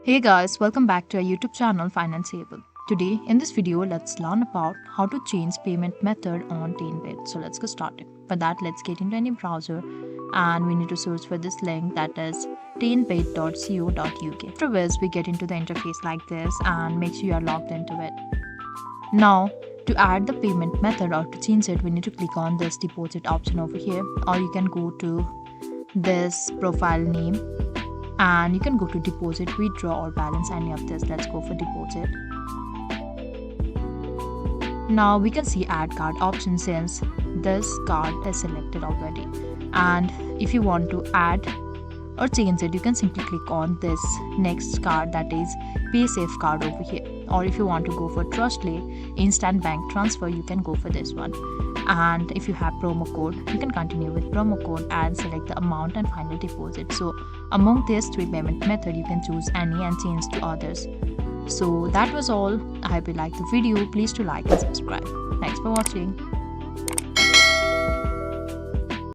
Hey guys, welcome back to our YouTube channel Financeable. Today in this video, let's learn about how to change payment method on TNBit. So let's get started. For that, let's get into any browser and we need to search for this link, that is tnbit.co.uk. After which we get into the interface like this and make sure you are logged into it. Now to add the payment method or to change it, we need to click on this deposit option over here, or you can go to this profile name and you can go to deposit, withdraw or balance, any of this. Let's go for deposit. Now we can see add card option since this card is selected already, and if you want to add or change it, you can simply click on this next card, that is PaySafe card over here. Or if you want to go for Trustly instant bank transfer, you can go for this one. And if you have promo code, you can continue with promo code and select the amount and final deposit. So among these three payment method, you can choose any and change to others. So that was all. I hope you liked the video. Please do like and subscribe. Thanks for watching.